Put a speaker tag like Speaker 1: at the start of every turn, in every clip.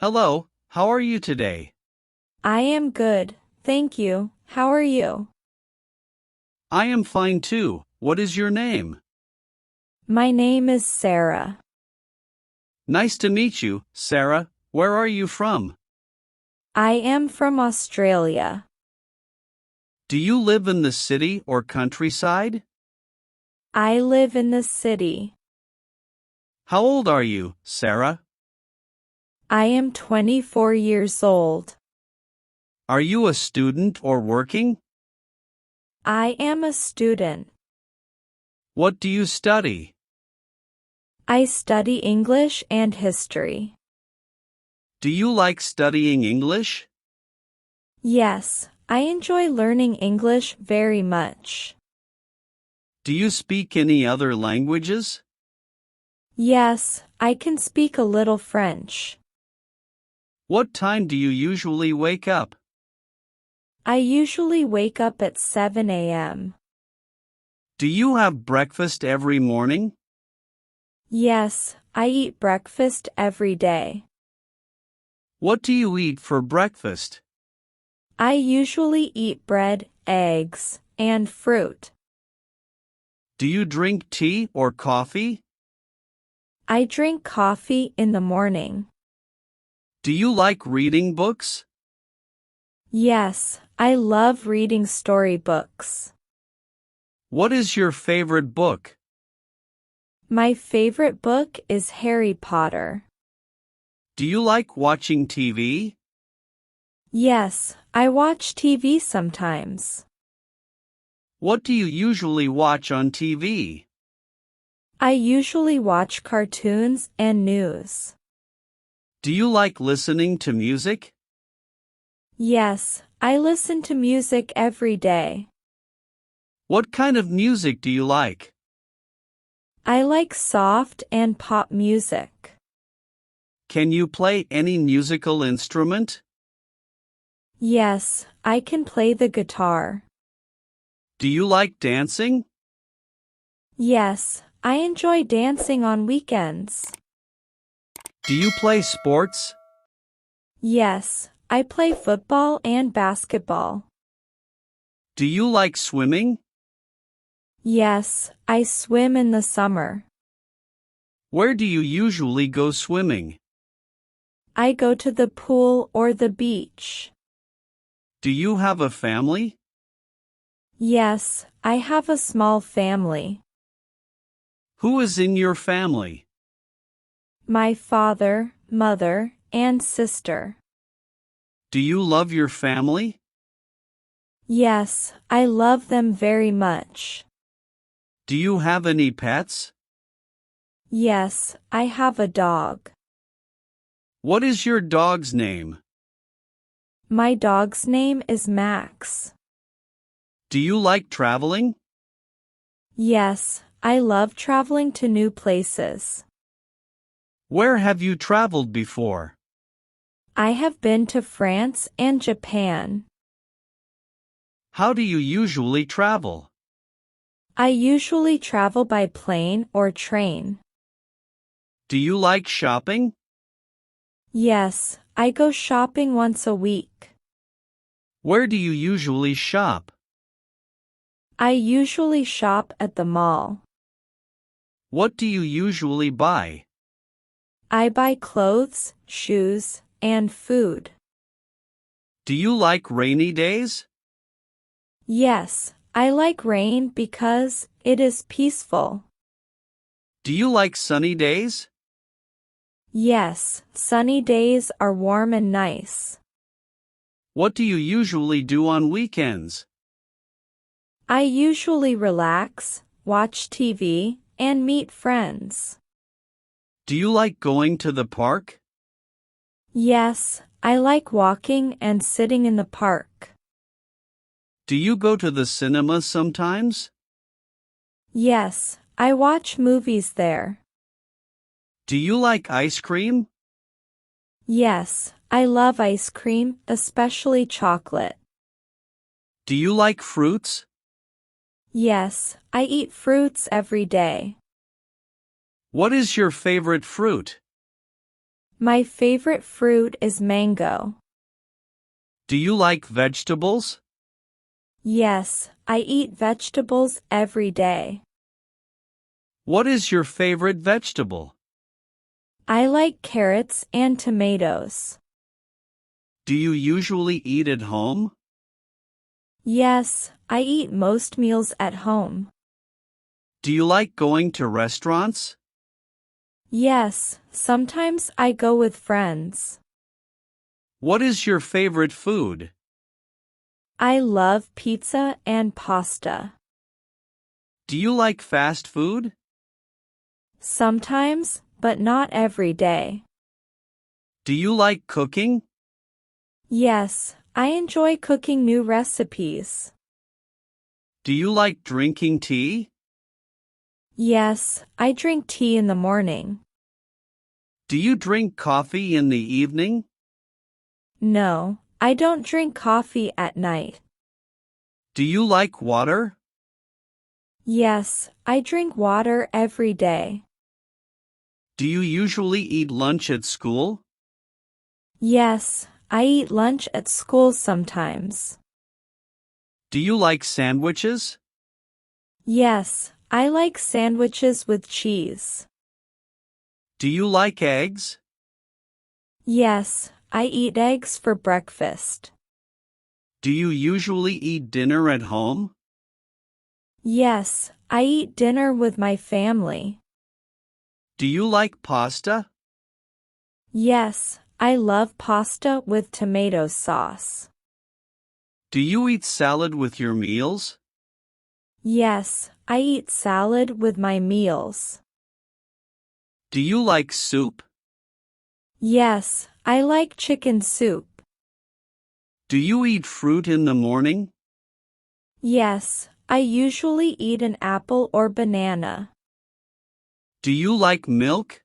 Speaker 1: Hello, how are you today?
Speaker 2: I am good, thank you. How are you?
Speaker 1: I am fine too. What is your name?
Speaker 2: My name is Sarah.
Speaker 1: Nice to meet you, Sarah. Where are you from?
Speaker 2: I am from Australia.
Speaker 1: Do you live in the city or countryside?
Speaker 2: I live in the city.
Speaker 1: How old are you, Sarah?
Speaker 2: I am 24 years old.
Speaker 1: Are you a student or working?
Speaker 2: I am a student.
Speaker 1: What do you study?
Speaker 2: I study English and history.
Speaker 1: Do you like studying English?
Speaker 2: Yes, I enjoy learning English very much.
Speaker 1: Do you speak any other languages?
Speaker 2: Yes, I can speak a little French.
Speaker 1: What time do you usually wake up?
Speaker 2: I usually wake up at 7 a.m.
Speaker 1: Do you have breakfast every morning?
Speaker 2: Yes, I eat breakfast every day.
Speaker 1: What do you eat for breakfast?
Speaker 2: I usually eat bread, eggs, and fruit.
Speaker 1: Do you drink tea or coffee?
Speaker 2: I drink coffee in the morning.
Speaker 1: Do you like reading books?
Speaker 2: Yes, I love reading storybooks.
Speaker 1: What is your favorite book?
Speaker 2: My favorite book is Harry Potter.
Speaker 1: Do you like watching TV?
Speaker 2: Yes, I watch TV sometimes.
Speaker 1: What do you usually watch on TV?
Speaker 2: I usually watch cartoons and news.
Speaker 1: Do you like listening to music?
Speaker 2: Yes, I listen to music every day.
Speaker 1: What kind of music do you like?
Speaker 2: I like soft and pop music.
Speaker 1: Can you play any musical instrument?
Speaker 2: Yes, I can play the guitar.
Speaker 1: Do you like dancing?
Speaker 2: Yes, I enjoy dancing on weekends.
Speaker 1: Do you play sports?
Speaker 2: Yes, I play football and basketball.
Speaker 1: Do you like swimming?
Speaker 2: Yes, I swim in the summer.
Speaker 1: Where do you usually go swimming?
Speaker 2: I go to the pool or the beach.
Speaker 1: Do you have a family?
Speaker 2: Yes, I have a small family.
Speaker 1: Who is in your family?
Speaker 2: My father, mother, and sister.
Speaker 1: Do you love your family?
Speaker 2: Yes, I love them very much.
Speaker 1: Do you have any pets?
Speaker 2: Yes, I have a dog.
Speaker 1: What is your dog's name?
Speaker 2: My dog's name is Max.
Speaker 1: Do you like traveling?
Speaker 2: Yes, I love traveling to new places.
Speaker 1: Where have you traveled before?
Speaker 2: I have been to France and Japan.
Speaker 1: How do you usually travel?
Speaker 2: I usually travel by plane or train.
Speaker 1: Do you like shopping?
Speaker 2: Yes, I go shopping once a week.
Speaker 1: Where do you usually shop?
Speaker 2: I usually shop at the mall.
Speaker 1: What do you usually buy?
Speaker 2: I buy clothes, shoes, and food.
Speaker 1: Do you like rainy days?
Speaker 2: Yes, I like rain because it is peaceful.
Speaker 1: Do you like sunny days?
Speaker 2: Yes, sunny days are warm and nice.
Speaker 1: What do you usually do on weekends?
Speaker 2: I usually relax, watch TV, and meet friends.
Speaker 1: Do you like going to the park?
Speaker 2: Yes, I like walking and sitting in the park.
Speaker 1: Do you go to the cinema sometimes?
Speaker 2: Yes, I watch movies there.
Speaker 1: Do you like ice cream?
Speaker 2: Yes, I love ice cream, especially chocolate.
Speaker 1: Do you like fruits?
Speaker 2: Yes, I eat fruits every day.
Speaker 1: What is your favorite fruit?
Speaker 2: My favorite fruit is mango.
Speaker 1: Do you like vegetables?
Speaker 2: Yes, I eat vegetables every day.
Speaker 1: What is your favorite vegetable?
Speaker 2: I like carrots and tomatoes.
Speaker 1: Do you usually eat at home?
Speaker 2: Yes, I eat most meals at home.
Speaker 1: Do you like going to restaurants?
Speaker 2: Yes, sometimes I go with friends.
Speaker 1: What is your favorite food?
Speaker 2: I love pizza and pasta.
Speaker 1: Do you like fast food?
Speaker 2: Sometimes, but not every day.
Speaker 1: Do you like cooking?
Speaker 2: Yes, I enjoy cooking new recipes.
Speaker 1: Do you like drinking tea?
Speaker 2: Yes, I drink tea in the morning.
Speaker 1: Do you drink coffee in the evening?
Speaker 2: No, I don't drink coffee at night.
Speaker 1: Do you like water?
Speaker 2: Yes, I drink water every day.
Speaker 1: Do you usually eat lunch at school?
Speaker 2: Yes, I eat lunch at school sometimes.
Speaker 1: Do you like sandwiches?
Speaker 2: Yes, I like sandwiches with cheese.
Speaker 1: Do you like eggs?
Speaker 2: Yes, I eat eggs for breakfast.
Speaker 1: Do you usually eat dinner at home?
Speaker 2: Yes, I eat dinner with my family.
Speaker 1: Do you like pasta?
Speaker 2: Yes, I love pasta with tomato sauce.
Speaker 1: Do you eat salad with your meals?
Speaker 2: Yes, I eat salad with my meals.
Speaker 1: Do you like soup?
Speaker 2: Yes, I like chicken soup.
Speaker 1: Do you eat fruit in the morning?
Speaker 2: Yes, I usually eat an apple or banana.
Speaker 1: Do you like milk?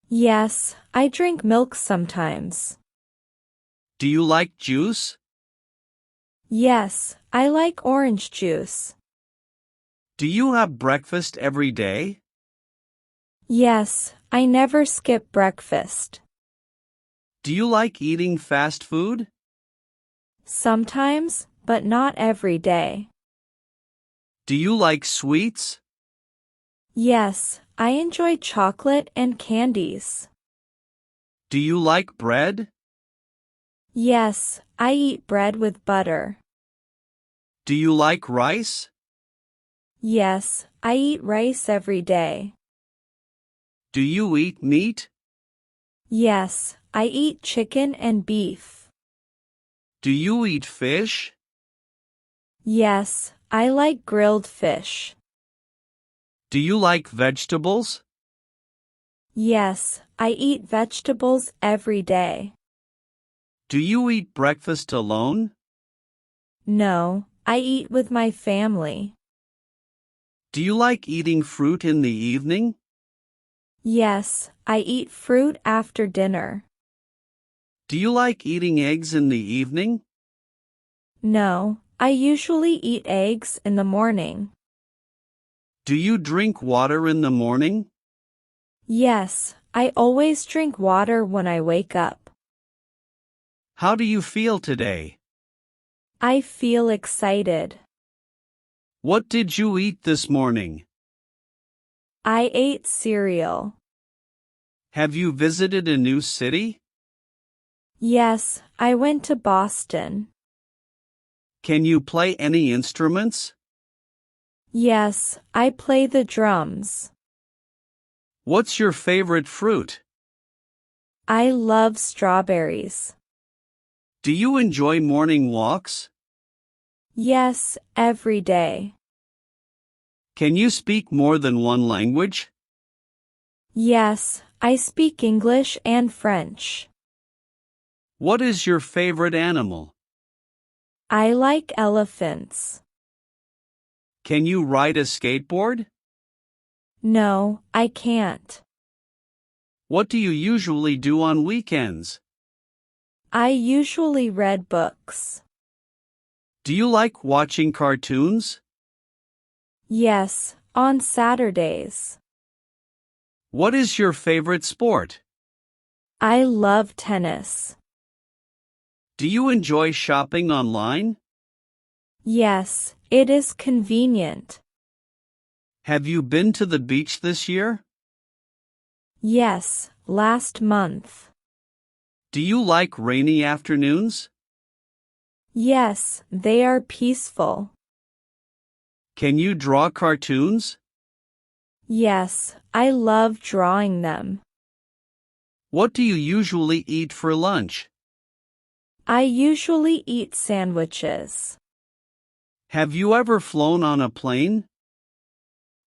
Speaker 2: Yes, I drink milk sometimes.
Speaker 1: Do you like juice?
Speaker 2: Yes, I like orange juice.
Speaker 1: Do you have breakfast every day?
Speaker 2: Yes, I never skip breakfast.
Speaker 1: Do you like eating fast food?
Speaker 2: Sometimes, but not every day.
Speaker 1: Do you like sweets?
Speaker 2: Yes, I enjoy chocolate and candies.
Speaker 1: Do you like bread?
Speaker 2: Yes, I eat bread with butter.
Speaker 1: Do you like rice?
Speaker 2: Yes, I eat rice every day.
Speaker 1: Do you eat meat?
Speaker 2: Yes, I eat chicken and beef.
Speaker 1: Do you eat fish?
Speaker 2: Yes, I like grilled fish.
Speaker 1: Do you like vegetables?
Speaker 2: Yes, I eat vegetables every day.
Speaker 1: Do you eat breakfast alone?
Speaker 2: No, I eat with my family.
Speaker 1: Do you like eating fruit in the evening?
Speaker 2: Yes, I eat fruit after dinner.
Speaker 1: Do you like eating eggs in the evening?
Speaker 2: No, I usually eat eggs in the morning.
Speaker 1: Do you drink water in the morning?
Speaker 2: Yes, I always drink water when I wake up.
Speaker 1: How do you feel today?
Speaker 2: I feel excited.
Speaker 1: What did you eat this morning?
Speaker 2: I ate cereal.
Speaker 1: Have you visited a new city?
Speaker 2: Yes, I went to Boston.
Speaker 1: Can you play any instruments?
Speaker 2: Yes, I play the drums.
Speaker 1: What's your favorite fruit?
Speaker 2: I love strawberries.
Speaker 1: Do you enjoy morning walks?
Speaker 2: Yes, every day.
Speaker 1: Can you speak more than one language?
Speaker 2: Yes, I speak English and French.
Speaker 1: What is your favorite animal?
Speaker 2: I like elephants.
Speaker 1: Can you ride a skateboard?
Speaker 2: No, I can't.
Speaker 1: What do you usually do on weekends?
Speaker 2: I usually read books.
Speaker 1: Do you like watching cartoons?
Speaker 2: Yes, on Saturdays.
Speaker 1: What is your favorite sport?
Speaker 2: I love tennis.
Speaker 1: Do you enjoy shopping online?
Speaker 2: Yes, it is convenient.
Speaker 1: Have you been to the beach this year?
Speaker 2: Yes, last month.
Speaker 1: Do you like rainy afternoons?
Speaker 2: Yes, they are peaceful.
Speaker 1: Can you draw cartoons?
Speaker 2: Yes, I love drawing them.
Speaker 1: What do you usually eat for lunch?
Speaker 2: I usually eat sandwiches.
Speaker 1: Have you ever flown on a plane?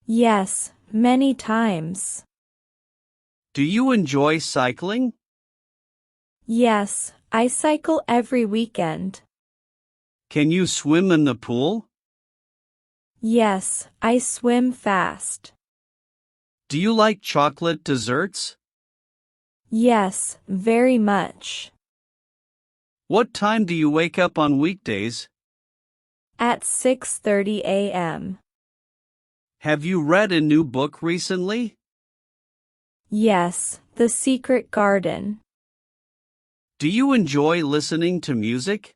Speaker 2: Yes, many times.
Speaker 1: Do you enjoy cycling?
Speaker 2: Yes, I cycle every weekend.
Speaker 1: Can you swim in the pool?
Speaker 2: Yes, I swim fast.
Speaker 1: Do you like chocolate desserts?
Speaker 2: Yes, very much.
Speaker 1: What time do you wake up on weekdays?
Speaker 2: At 6:30 a.m.
Speaker 1: Have you read a new book recently?
Speaker 2: Yes, The Secret Garden.
Speaker 1: Do you enjoy listening to music?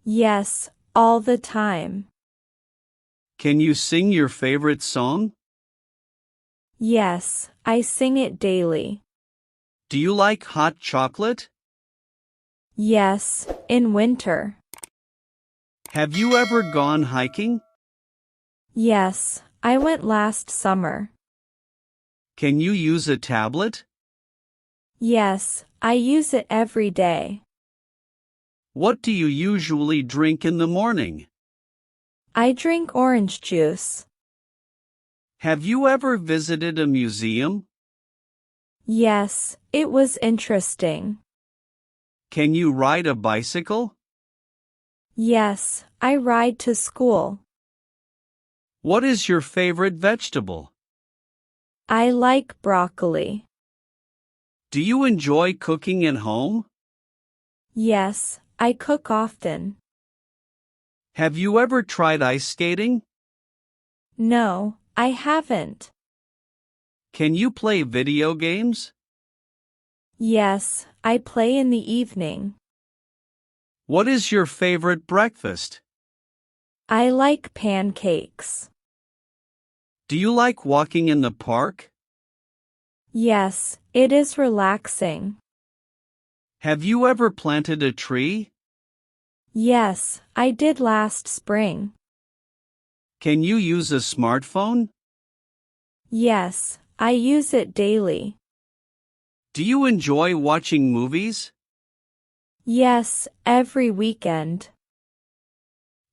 Speaker 2: Yes, all the time.
Speaker 1: Can you sing your favorite song?
Speaker 2: Yes, I sing it daily.
Speaker 1: Do you like hot chocolate?
Speaker 2: Yes, in winter.
Speaker 1: Have you ever gone hiking?
Speaker 2: Yes, I went last summer.
Speaker 1: Can you use a tablet?
Speaker 2: Yes, I use it every day.
Speaker 1: What do you usually drink in the morning?
Speaker 2: I drink orange juice.
Speaker 1: Have you ever visited a museum?
Speaker 2: Yes, it was interesting.
Speaker 1: Can you ride a bicycle?
Speaker 2: Yes, I ride to school.
Speaker 1: What is your favorite vegetable?
Speaker 2: I like broccoli.
Speaker 1: Do you enjoy cooking at home?
Speaker 2: Yes, I cook often.
Speaker 1: Have you ever tried ice skating?
Speaker 2: No, I haven't.
Speaker 1: Can you play video games?
Speaker 2: Yes, I play in the evening.
Speaker 1: What is your favorite breakfast?
Speaker 2: I like pancakes.
Speaker 1: Do you like walking in the park?
Speaker 2: Yes, it is relaxing.
Speaker 1: Have you ever planted a tree?
Speaker 2: Yes, I did last spring.
Speaker 1: Can you use a smartphone?
Speaker 2: Yes, I use it daily.
Speaker 1: Do you enjoy watching movies?
Speaker 2: Yes, every weekend.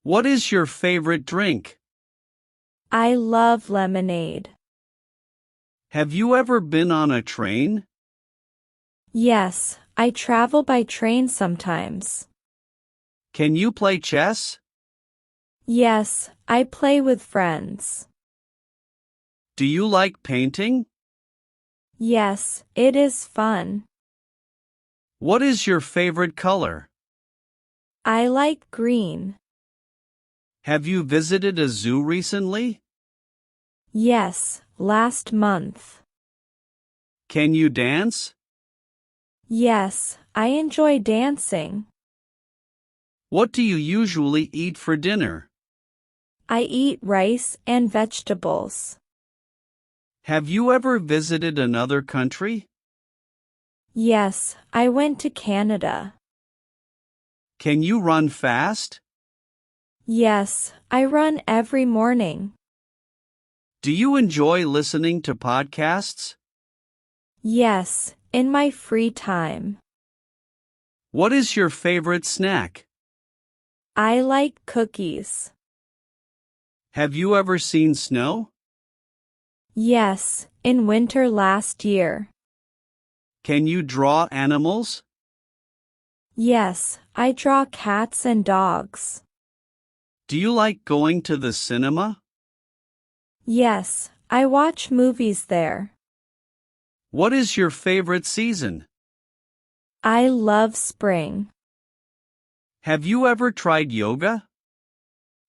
Speaker 1: What is your favorite drink?
Speaker 2: I love lemonade.
Speaker 1: Have you ever been on a train?
Speaker 2: Yes, I travel by train sometimes.
Speaker 1: Can you play chess?
Speaker 2: Yes, I play with friends.
Speaker 1: Do you like painting?
Speaker 2: Yes, it is fun.
Speaker 1: What is your favorite color?
Speaker 2: I like green.
Speaker 1: Have you visited a zoo recently?
Speaker 2: Yes, last month.
Speaker 1: Can you dance?
Speaker 2: Yes, I enjoy dancing.
Speaker 1: What do you usually eat for dinner?
Speaker 2: I eat rice and vegetables.
Speaker 1: Have you ever visited another country?
Speaker 2: Yes, I went to Canada.
Speaker 1: Can you run fast?
Speaker 2: Yes, I run every morning.
Speaker 1: Do you enjoy listening to podcasts?
Speaker 2: Yes, in my free time.
Speaker 1: What is your favorite snack?
Speaker 2: I like cookies.
Speaker 1: Have you ever seen snow?
Speaker 2: Yes, in winter last year.
Speaker 1: Can you draw animals?
Speaker 2: Yes, I draw cats and dogs.
Speaker 1: Do you like going to the cinema?
Speaker 2: Yes, I watch movies there.
Speaker 1: What is your favorite season?
Speaker 2: I love spring.
Speaker 1: Have you ever tried yoga?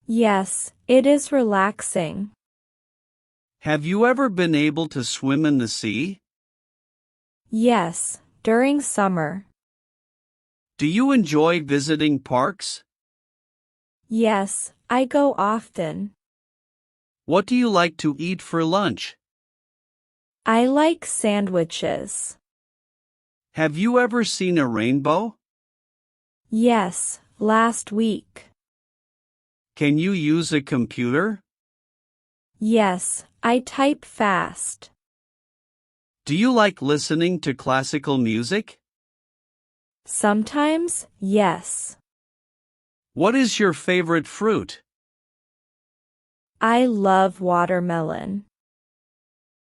Speaker 2: Yes, it is relaxing.
Speaker 1: Have you ever been able to swim in the sea?
Speaker 2: Yes, during summer.
Speaker 1: Do you enjoy visiting parks?
Speaker 2: Yes, I go often.
Speaker 1: What do you like to eat for lunch?
Speaker 2: I like sandwiches.
Speaker 1: Have you ever seen a rainbow?
Speaker 2: Yes, last week.
Speaker 1: Can you use a computer?
Speaker 2: Yes, I type fast.
Speaker 1: Do you like listening to classical music?
Speaker 2: Sometimes, yes.
Speaker 1: What is your favorite fruit?
Speaker 2: I love watermelon.